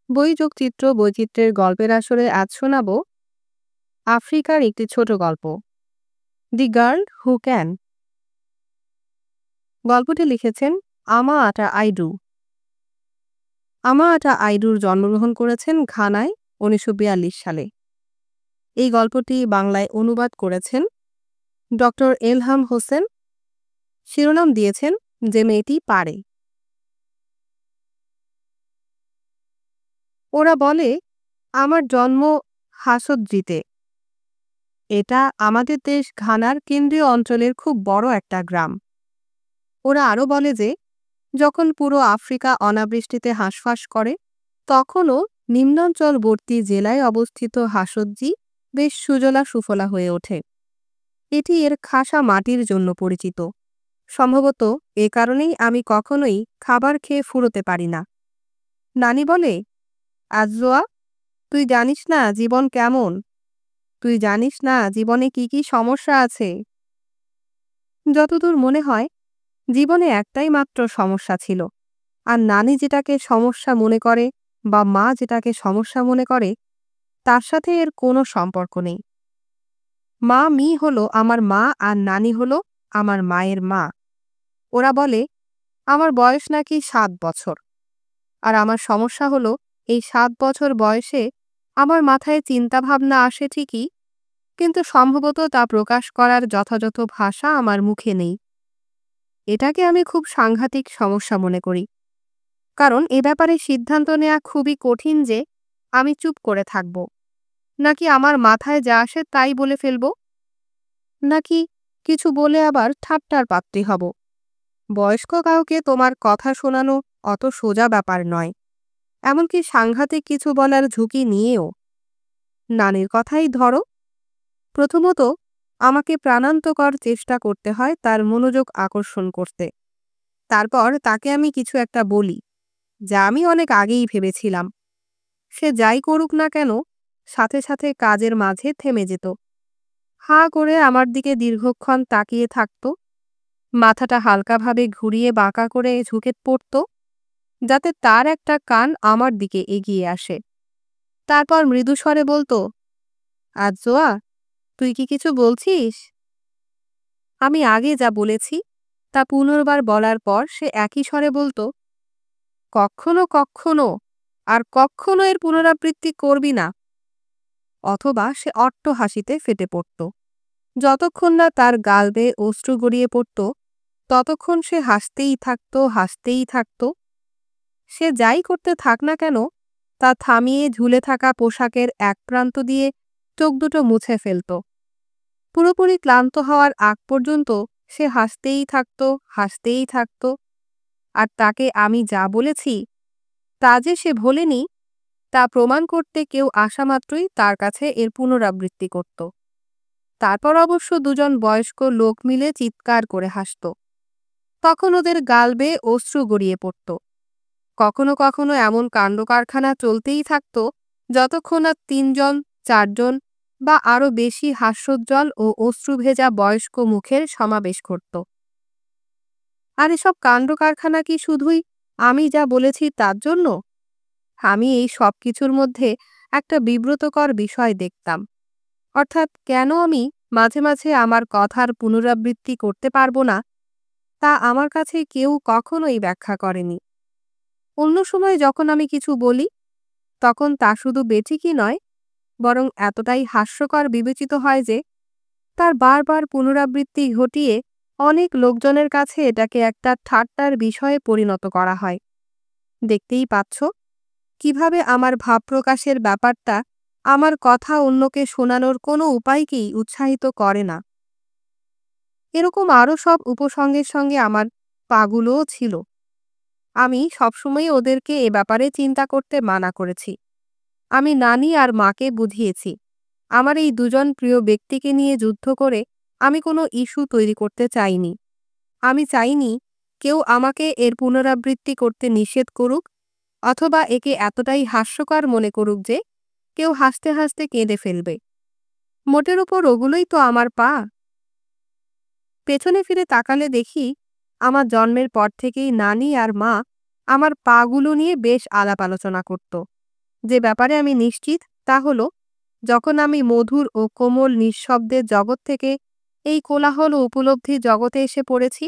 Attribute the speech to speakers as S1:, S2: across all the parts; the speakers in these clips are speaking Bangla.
S1: বই যোগচিত্র বৈচিত্র্যের গল্পের আসরে আজ শোনাবো আফ্রিকার একটি ছোট গল্প, দি গার্ল হু ক্যান। গল্পটি লিখেছেন আমা আটা আইডু। আমা আটা আইডুর জন্মগ্রহণ করেছেন ঘানায় 1942 সালে। এই গল্পটি বাংলায় অনুবাদ করেছেন ডক্টর এলহাম হোসেন। শিরোনাম দিয়েছেন যে মেয়েটি পারে। ওরা বলে আমার জন্ম হাসোদ্রিতে। এটা আমাদের দেশ ঘানার কেন্দ্রীয় অঞ্চলের খুব বড় একটা গ্রাম। ওরা আরও বলে যে যখন পুরো আফ্রিকা অনাবৃষ্টিতে হাঁসফাঁস করে তখনও নিম্নাঞ্চলবর্তী জেলায় অবস্থিত হাসজ্জি বেশ সুজলা সুফলা হয়ে ওঠে। এটি এর খাসা মাটির জন্য পরিচিত। সম্ভবত এ কারণেই আমি কখনোই খাবার খেয়ে ফুরোতে পারি না। নানি বলে, আজজোয়া, তুই জানিস না জীবন কেমন, তুই জানিস না জীবনে কি কি সমস্যা আছে। যতদূর মনে হয় জীবনে একটাই মাত্র সমস্যা ছিল, আর নানি যেটাকে সমস্যা মনে করে বা মা যেটাকে সমস্যা মনে করে তার সাথে এর কোনো সম্পর্ক নেই। মা মি হলো আমার মা আর নানি হলো আমার মায়ের মা। ওরা বলে আমার বয়স নাকি 7 বছর, আর আমার সমস্যা হলো এই 7 বছর বয়সে আমার মাথায় চিন্তাভাবনা আসে ঠিকই, কিন্তু সম্ভবত তা প্রকাশ করার যথাযথ ভাষা আমার মুখে নেই। এটাকে আমি খুব সাংঘাতিক সমস্যা মনে করি, কারণ এ ব্যাপারে সিদ্ধান্ত নেওয়া খুবই কঠিন যে আমি চুপ করে থাকব, নাকি আমার মাথায় যা আসে তাই বলে ফেলব, নাকি কিছু বলে আবার ঠাট্টার পাত্রী হব। বয়স্ক কাউকে তোমার কথা শোনানো অত সোজা ব্যাপার নয়, এমনকি সাংঘাতিক কিছু বলার ঝুঁকি নিয়েও। নানির কথাই ধরো, প্রথমত আমাকে প্রাণান্তকর চেষ্টা করতে হয় তার মনোযোগ আকর্ষণ করতে। তারপর তাকে আমি কিছু একটা বলি যা আমি অনেক আগেই ভেবেছিলাম। সে যাই করুক না কেন সাথে সাথে কাজের মাঝে থেমে যেত, হাঁ করে আমার দিকে দীর্ঘক্ষণ তাকিয়ে থাকত, মাথাটা হালকাভাবে ঘুরিয়ে বাঁকা করে ঝুঁকে পড়ত যাতে তার একটা কান আমার দিকে এগিয়ে আসে। তারপর মৃদুস্বরে বলতো, আজজোয়া, তুই কি কিছু বলছিস? আমি আগে যা বলেছি তা পুনর্বার বলার পর সে একই স্বরে বলতো, কখনো কখনো, আর কখনো এর পুনরাবৃত্তি করবি না। অথবা সে অট্ট হাসিতে ফেটে পড়ত। যতক্ষণ না তার গাল বেয়ে অশ্রু গড়িয়ে পড়ত ততক্ষণ সে হাসতেই থাকত, হাসতেই থাকত। সে যাই করতে থাক না কেন তা থামিয়ে ঝুলে থাকা পোশাকের এক প্রান্ত দিয়ে চোখ দুটো মুছে ফেলত। পুরোপুরি ক্লান্ত হওয়ার আগ পর্যন্ত সে হাসতেই থাকত, হাসতেই থাকত। আর তাকে আমি যা বলেছি তা যে সে ভোলেনি তা প্রমাণ করতে কেউ আসা মাত্রই তার কাছে এর পুনরাবৃত্তি করত। তারপর অবশ্য দুজন বয়স্ক লোক মিলে চিৎকার করে হাসত। তখন ওদের গাল বেয়ে অশ্রু গড়িয়ে পড়ত। কখনো কখনো এমন কাণ্ডকারখানা চলতেই থাকত যতক্ষণ না 3 জন, 4 জন বা আরও বেশি হাস্যোজ্জ্বল ও অশ্রুভেজা বয়স্ক মুখের সমাবেশ ঘটত। আর এসব কাণ্ডকারখানা কি শুধুই আমি যা বলেছি তার জন্য? আমি এই সব কিছুর মধ্যে একটা বিব্রতকর বিষয় দেখতাম, অর্থাৎ কেন আমি মাঝে মাঝে আমার কথার পুনরাবৃত্তি করতে পারবো না তা আমার কাছে কেউ কখনোই ব্যাখ্যা করেনি। অন্য সময় যখন আমি কিছু বলি তখন তা শুধু বেঠিকই নয়, বরং এতটাই হাস্যকর বিবেচিত হয় যে তার বারবার পুনরাবৃত্তি ঘটিয়ে অনেক লোকজনের কাছে এটাকে একটা ঠাট্টার বিষয়ে পরিণত করা হয়। দেখতেই পাচ্ছ কিভাবে আমার ভাব প্রকাশের ব্যাপারটা আমার কথা অন্যকে শোনানোর কোনো উপায়কেই উৎসাহিত করে না। এরকম আরও সব উপসঙ্গের সঙ্গে আমার পাগুলোও ছিল। আমি সবসময় ওদেরকে এ ব্যাপারে চিন্তা করতে মানা করেছি। আমি নানি আর মাকে বুঝিয়েছি আমার এই দুজন প্রিয় ব্যক্তিকে নিয়ে যুদ্ধ করে আমি কোনো ইস্যু তৈরি করতে চাইনি। আমি চাইনি কেউ আমাকে এর পুনরাবৃত্তি করতে নিষেধ করুক, অথবা একে এতটাই হাস্যকর মনে করুক যে কেউ হাসতে হাসতে কেঁদে ফেলবে। মোটের ওপর ওগুলোই তো আমার পা। পেছনে ফিরে তাকালে দেখি আমার জন্মের পর থেকেই নানি আর মা আমার পাগুলো নিয়ে বেশ আলাপ আলোচনা করত। যে ব্যাপারে আমি নিশ্চিত তা হলো, যখন আমি মধুর ও কোমল নিঃশব্দের জগৎ থেকে এই কোলাহল ও উপলব্ধির জগতে এসে পড়েছি,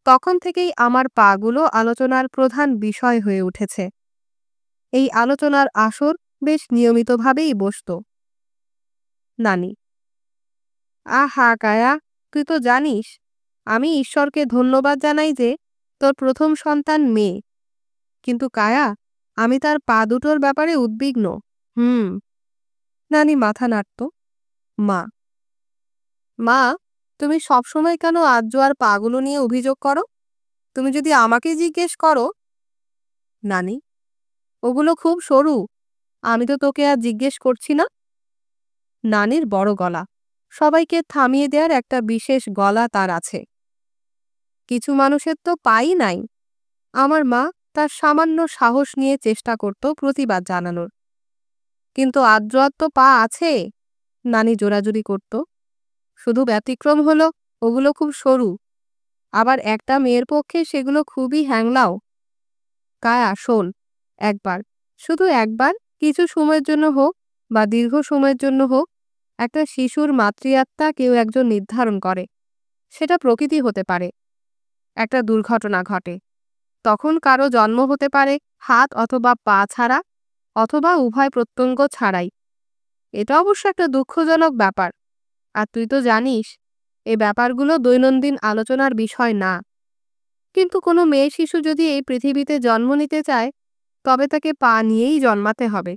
S1: তখন থেকেই আমার পাগুলো আলোচনার প্রধান বিষয় হয়ে উঠেছে। এই আলোচনার আসর বেশ নিয়মিতভাবেই বসত। নানি: আহা কায়া, তুই তো জানিস আমি ঈশ্বরকে ধন্যবাদ জানাই যে তোর প্রথম সন্তান মেয়ে। কিন্তু কায়া, আমি তার পা দুটোর ব্যাপারে উদ্বিগ্ন। হুম। নানি মাথা নাড়ত। মা: মা, তুমি সবসময় কেন আর্য আর পাগুলো নিয়ে অভিযোগ করো? তুমি যদি আমাকে জিজ্ঞেস করো। নানি: ওগুলো খুব সরু, আমি তো তোকে আর জিজ্ঞেস করছি না। নানির বড় গলা, সবাইকে থামিয়ে দেওয়ার একটা বিশেষ গলা তার আছে। কিছু মানুষের তো পাই নাই। আমার মা তার সামান্য সাহস নিয়ে চেষ্টা করত প্রতিবাদ জানানোর। কিন্তু আদ্র তো পা আছে, নানি জোরাজুরি করত। শুধু ব্যতিক্রম হলো ওগুলো খুব সরু, আবার একটা মেয়ের পক্ষে সেগুলো খুবই হ্যাংলাও। কায়া শোন, একবার, শুধু একবার, কিছু সময়ের জন্য হোক বা দীর্ঘ সময়ের জন্য হোক, একটা শিশুর মাতৃআত্মা কেউ একজন নির্ধারণ করে। সেটা প্রকৃতি হতে পারে। একটা দুর্ঘটনা ঘটে, তখন কারো জন্ম হতে পারে হাত অথবা পা ছাড়া, অথবা উভয় প্রত্যঙ্গ ছাড়াই। এটা অবশ্য একটা দুঃখজনক ব্যাপার। আর তুই তো জানিস এই ব্যাপারগুলো দৈনন্দিন আলোচনার বিষয় না। কিন্তু কোনো মেয়ে শিশু যদি এই পৃথিবীতে জন্ম নিতে চায়, তবে তাকে পা নিয়েই জন্মাতে হবে।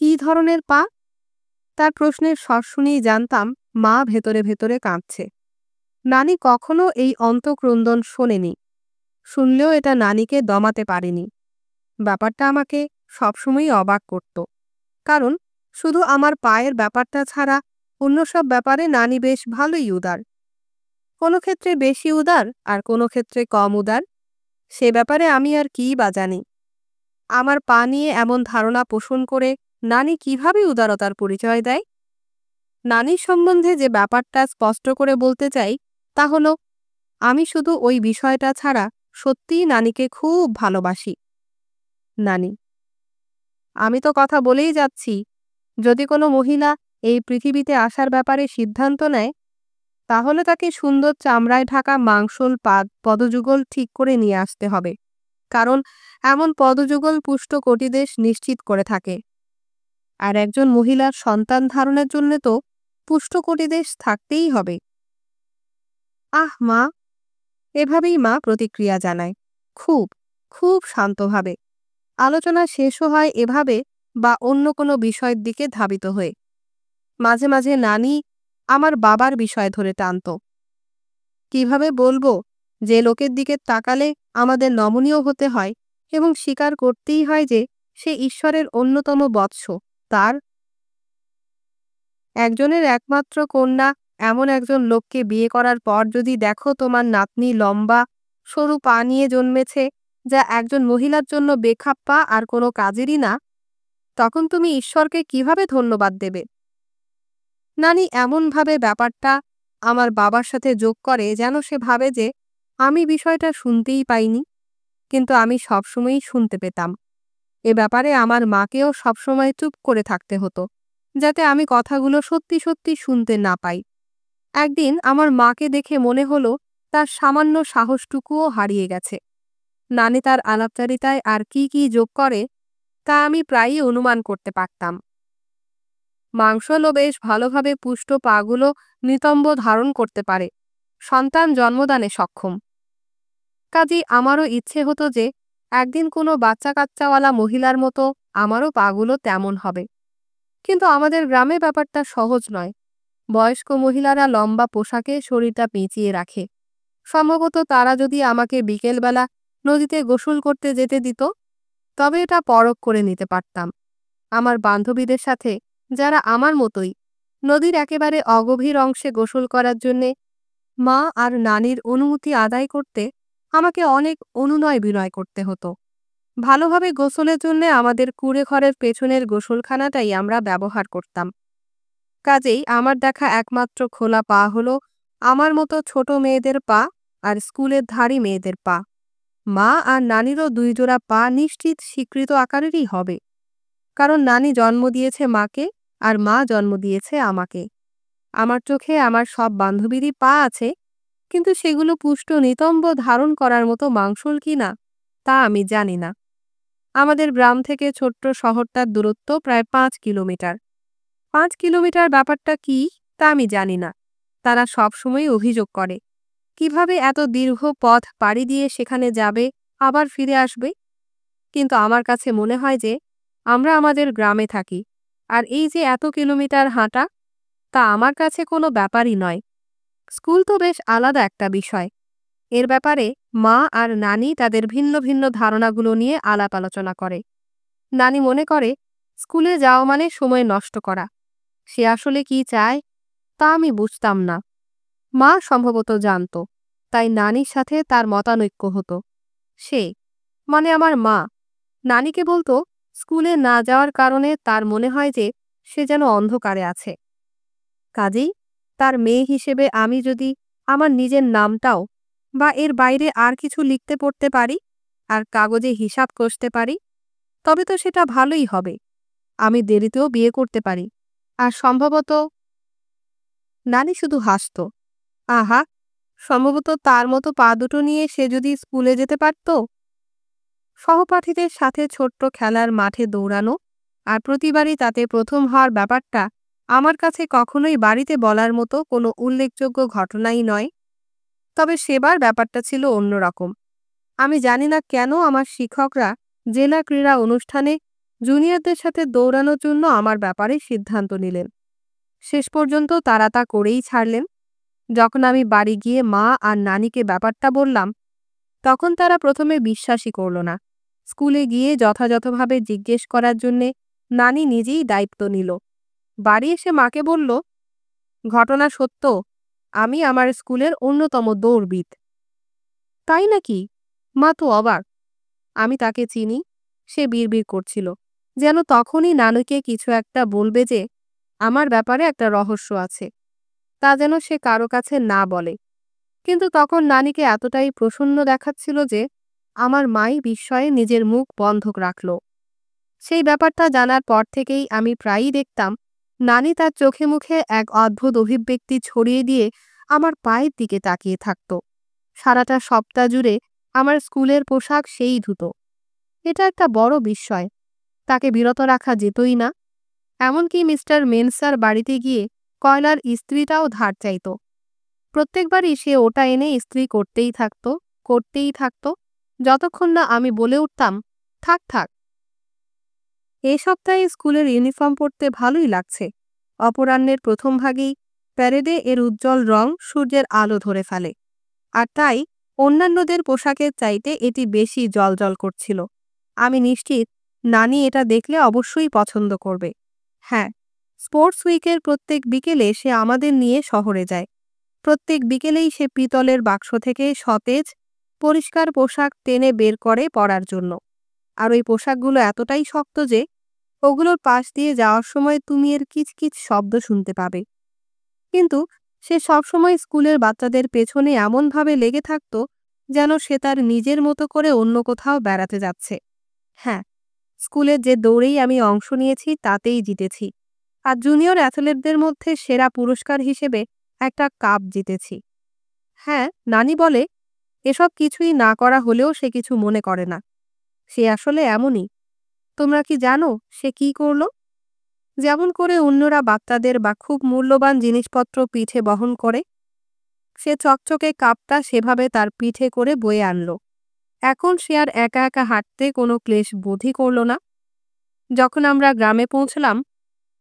S1: কী ধরনের পা? তার প্রশ্নের স্বর শুনেই জানতাম মা ভেতরে ভেতরে কাঁদছে। নানি কখনো এই অন্তঃক্রন্দন শোনেনি, শুনলেও এটা নানিকে দমাতে পারেনি। ব্যাপারটা আমাকে সবসময়ই অবাক করত, কারণ শুধু আমার পায়ের ব্যাপারটা ছাড়া অন্য সব ব্যাপারে নানি বেশ ভালোই উদার। কোনো ক্ষেত্রে বেশি উদার আর কোনো ক্ষেত্রে কম উদার, সে ব্যাপারে আমি আর কী বা জানি। আমার পা নিয়ে এমন ধারণা পোষণ করে নানি কিভাবে উদারতার পরিচয় দেয়? নানির সম্বন্ধে যে ব্যাপারটা স্পষ্ট করে বলতে চাই তা হলো, আমি শুধু ওই বিষয়টা ছাড়া সত্যিই নানিকে খুব ভালোবাসি। নানি: আমি তো কথা বলেই যাচ্ছি, যদি কোনো মহিলা এই পৃথিবীতে আসার ব্যাপারে সিদ্ধান্ত নেয়, তাহলে তাকে সুন্দর চামড়ায় ঢাকা মাংসল পদযুগল ঠিক করে নিয়ে আসতে হবে, কারণ এমন পদযুগল পুষ্ট কোটিদেশ নিশ্চিত করে থাকে। আর একজন মহিলার সন্তান ধারণের জন্য তো পুষ্ট কোটিদেশ থাকতেই হবে। আহ মা! এভাবেই মা প্রতিক্রিয়া জানায়, খুব খুব শান্তভাবে। আলোচনা শেষও হয় এভাবে বা অন্য কোনো বিষয়ের দিকে ধাবিত হয়ে। মাঝে মাঝে নানি আমার বাবার বিষয় ধরে টানত। কিভাবে বলবো যে লোকের দিকে তাকালে আমাদের নমনীয় হতে হয় এবং স্বীকার করতেই হয় যে সে ঈশ্বরের অন্যতম বৎস। তার একজনের একমাত্র কন্যা এমন একজন লোককে বিয়ে করার পর যদি দেখো তোমার নাতনি লম্বা সরু পা নিয়ে জন্মেছে, যা একজন মহিলার জন্য বেখাপ্পা আর কোনো কাজেরই না, তখন তুমি ঈশ্বরকে কিভাবে ধন্যবাদ দেবে? নানি এমনভাবে ব্যাপারটা আমার বাবার সাথে যোগ করে যেন সে ভাবে যে আমি বিষয়টা শুনতেই পাইনি, কিন্তু আমি সবসময়ই শুনতে পেতাম। এ ব্যাপারে আমার মাকেও সবসময় চুপ করে থাকতে হতো, যাতে আমি কথাগুলো সত্যি সত্যি শুনতে না পাই। একদিন আমার মাকে দেখে মনে হলো তার সামান্য সাহসটুকুও হারিয়ে গেছে। নানি তার আলাপচারিতায় আর কি কি যোগ করে তা আমি প্রায়ই অনুমান করতে পারতাম। মাংসলও বেশ ভালোভাবে পুষ্ট পাগুলো নিতম্ব ধারণ করতে পারে, সন্তান জন্মদানে সক্ষম। কাজেই আমারও ইচ্ছে হতো যে একদিন কোনো বাচ্চা কাচ্চাওয়ালা মহিলার মতো আমারও পাগুলো তেমন হবে। কিন্তু আমাদের গ্রামে ব্যাপারটা সহজ নয়। বয়স্ক মহিলারা লম্বা পোশাকে শরীরটা পেঁচিয়ে রাখে। সম্ভবত তারা যদি আমাকে বিকেলবেলা নদীতে গোসল করতে যেতে দিত, তবে এটা পরখ করে নিতে পারতাম। আমার বান্ধবীদের সাথে, যারা আমার মতোই, নদীর একেবারে অগভীর অংশে গোসল করার জন্যে মা আর নানির অনুমতি আদায় করতে আমাকে অনেক অনুনয় বিনয় করতে হতো। ভালোভাবে গোসলের জন্য আমাদের কুঁড়ে ঘরের পেছনের গোসলখানাটাই আমরা ব্যবহার করতাম। কাজেই আমার দেখা একমাত্র খোলা পা হলো আমার মতো ছোট মেয়েদের পা আর স্কুলের ধারী মেয়েদের পা। মা আর নানিরও ২ জোড়া পা নিশ্চিত স্বীকৃত আকারেরই হবে, কারণ নানি জন্ম দিয়েছে মাকে আর মা জন্ম দিয়েছে আমাকে। আমার চোখে আমার সব বান্ধবীরই পা আছে, কিন্তু সেগুলো পুষ্ট নিতম্ব ধারণ করার মতো মাংসল কিনা তা আমি জানি না। আমাদের গ্রাম থেকে ছোট্ট শহরটার দূরত্ব প্রায় ৫ কিলোমিটার। ৫ কিলোমিটার ব্যাপারটা কি তা আমি জানি না। তারা সবসময় অভিযোগ করে, কিভাবে এত দীর্ঘ পথ পাড়ি দিয়ে সেখানে যাবে, আবার ফিরে আসবে। কিন্তু আমার কাছে মনে হয় যে আমরা আমাদের গ্রামে থাকি, আর এই যে এত কিলোমিটার হাঁটা, তা আমার কাছে কোনো ব্যাপারই নয়। স্কুল তো বেশ আলাদা একটা বিষয়। এর ব্যাপারে মা আর নানি তাদের ভিন্ন ভিন্ন ধারণাগুলো নিয়ে আলাপ আলোচনা করে। নানি মনে করে স্কুলে যাওয়া মানে সময় নষ্ট করা। সে আসলে কি চায় তা আমি বুঝতাম না। মা সম্ভবত জানত, তাই নানির সাথে তার মতানৈক্য হতো। সে মানে আমার মা নানিকে বলতো স্কুলে না যাওয়ার কারণে তার মনে হয় যে সে যেন অন্ধকারে আছে। কাজেই তার মেয়ে হিসেবে আমি যদি আমার নিজের নামটাও বা এর বাইরে আর কিছু লিখতে পড়তে পারি আর কাগজে হিসাব কষতে পারি, তবে তো সেটা ভালোই হবে। আমি দেরিতেও বিয়ে করতে পারি। আর সম্ভবত নানি শুধু হাসত। আহা, সম্ভবত তার মতো পা দুটো নিয়ে সে যদি স্কুলে যেতে পারত। সহপাঠীদের সাথে ছোট্ট খেলার মাঠে দৌড়ানো আর প্রতিবারই তাতে প্রথম হওয়ার ব্যাপারটা আমার কাছে কখনোই বাড়িতে বলার মতো কোনো উল্লেখযোগ্য ঘটনাই নয়। তবে সেবার ব্যাপারটা ছিল অন্যরকম। আমি জানি না কেন আমার শিক্ষকরা জেলা ক্রীড়া অনুষ্ঠানে জুনিয়রদের সাথে দৌড়ানোর জন্য আমার ব্যাপারে সিদ্ধান্ত নিলেন। শেষ পর্যন্ত তারা তা করেই ছাড়লেন। যখন আমি বাড়ি গিয়ে মা আর নানিকে ব্যাপারটা বললাম, তখন তারা প্রথমে বিশ্বাসই করল না। স্কুলে গিয়ে যথাযথভাবে জিজ্ঞেস করার জন্যে নানি নিজেই দায়িত্ব নিল। বাড়ি এসে মাকে বলল, ঘটনা সত্য, আমি আমার স্কুলের অন্যতম দৌড়বিদ। তাই নাকি? মা তো অবাক। আমি তাকে চিনি। সে বিড়বিড় করছিল, যেন তখনই নানুকে কিছু একটা বলবে যে আমার ব্যাপারে একটা রহস্য আছে, তা যেন সে কারো কাছে না বলে। কিন্তু তখন নানিকে এতটাই প্রসন্ন দেখাচ্ছিল যে আমার মাই বিস্ময়ে নিজের মুখ বন্ধক রাখল। সেই ব্যাপারটা জানার পর থেকেই আমি প্রায়ই দেখতাম নানি তার চোখে মুখে এক অদ্ভুত অভিব্যক্তি ছড়িয়ে দিয়ে আমার পায়ের দিকে তাকিয়ে থাকত। সারাটা সপ্তাহ জুড়ে আমার স্কুলের পোশাক সেই ধুতো। এটা একটা বড় বিস্ময়। তাকে বিরত রাখা যেতই না। এমনকি মিস্টার মেনসার বাড়িতে গিয়ে কয়লার ইস্ত্রিটাও ধার চাইত। প্রত্যেকবারই সে ওটা এনে ইস্ত্রি করতেই থাকত, যতক্ষণ না আমি বলে উঠতাম, থাক থাক। এ সপ্তাহে স্কুলের ইউনিফর্ম পরতে ভালোই লাগছে। অপরাহ্নের প্রথম ভাগেই প্যারেডে এর উজ্জ্বল রং সূর্যের আলো ধরে ফেলে, আর তাই অন্যান্যদের পোশাকের চাইতে এটি বেশি জ্বলজ্বল করছিল। আমি নিশ্চিত নানি এটা দেখলে অবশ্যই পছন্দ করবে। হ্যাঁ, স্পোর্টস উইকের প্রত্যেক বিকেলে সে আমাদের নিয়ে শহরে যায়। প্রত্যেক বিকেলেই সে পিতলের বাক্স থেকে সতেজ পরিষ্কার পোশাক টেনে বের করে পরার জন্য। আর ওই পোশাকগুলো এতটাই শক্ত যে ওগুলোর পাশ দিয়ে যাওয়ার সময় তুমি এর কিচকিচ শব্দ শুনতে পাবে। কিন্তু সে সবসময় স্কুলের বাচ্চাদের পেছনে এমনভাবে লেগে থাকত যেন সে তার নিজের মতো করে অন্য কোথাও বেড়াতে যাচ্ছে। হ্যাঁ, স্কুলের যে দৌড়েই আমি অংশ নিয়েছি তাতেই জিতেছি, আর জুনিয়র অ্যাথলেটদের মধ্যে সেরা পুরস্কার হিসেবে একটা কাপ জিতেছি। হ্যাঁ, নানি বলে এসব কিছুই না করা হলেও সে কিছু মনে করে না। সে আসলে এমনই। তোমরা কি জানো সে কি করল? যেমন করে অন্যরা বাচ্চাদের বা খুব মূল্যবান জিনিসপত্র পিঠে বহন করে, সে চকচকে কাপটা সেভাবে তার পিঠে করে বয়ে আনল। এখন সে আর একা একা হাঁটতে কোনো ক্লেশ বোধই করল না। যখন আমরা গ্রামে পৌঁছলাম,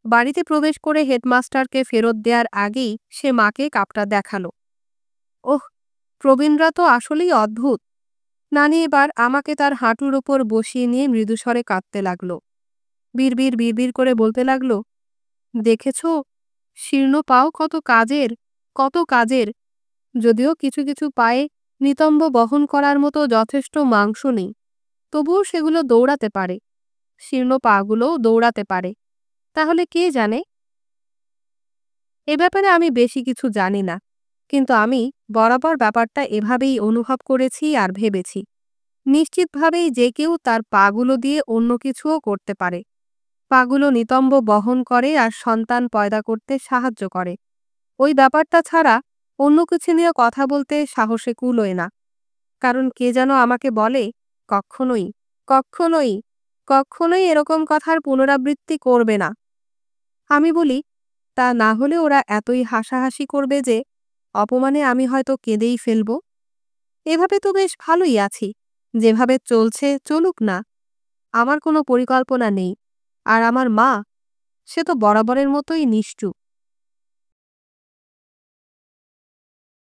S1: বাড়িতে প্রবেশ করে হেডমাস্টারকে ফেরত দেওয়ার আগেই সে মাকে কাপটা দেখালো। ওহ, প্রবীণরা তো আসলেই অদ্ভুত। নানি এবার আমাকে তার হাঁটুর ওপর বসিয়ে নিয়ে মৃদুস্বরে কাঁদতে লাগলো। বিড়বিড় বিড়বিড় করে বলতে লাগলো, দেখেছ, শীর্ণ পাও কত কাজের। যদিও কিছু কিছু পায়ে নিতম্ব বহন করার মতো যথেষ্ট মাংস নেই, তবুও সেগুলো দৌড়াতে পারে। শীর্ণ পাগুলোও দৌড়াতে পারে। তাহলে কে জানে? এ ব্যাপারে আমি বেশি কিছু জানি না, কিন্তু আমি বরাবর ব্যাপারটা এভাবেই অনুভব করেছি আর ভেবেছি। নিশ্চিতভাবেই যে কেউ তার পাগুলো দিয়ে অন্য কিছুও করতে পারে। পাগুলো নিতম্ব বহন করে আর সন্তান পয়দা করতে সাহায্য করে। ওই ব্যাপারটা ছাড়া অন্য কিছু নিয়ে কথা বলতে সাহসে কুলোয় না। কারণ কে যেন আমাকে বলে, কক্ষনোই, কক্ষনোই, কক্ষনোই এরকম কথার পুনরাবৃত্তি করবে না। আমি বলি, তা না হলে ওরা এতই হাসাহাসি করবে যে অপমানে আমি হয়তো কেঁদেই ফেলব। এভাবে তো বেশ ভালোই আছি। যেভাবে চলছে চলুক না। আমার কোনো পরিকল্পনা নেই। আর আমার মা, সে তো বরাবরের মতোই নিশ্চুপ।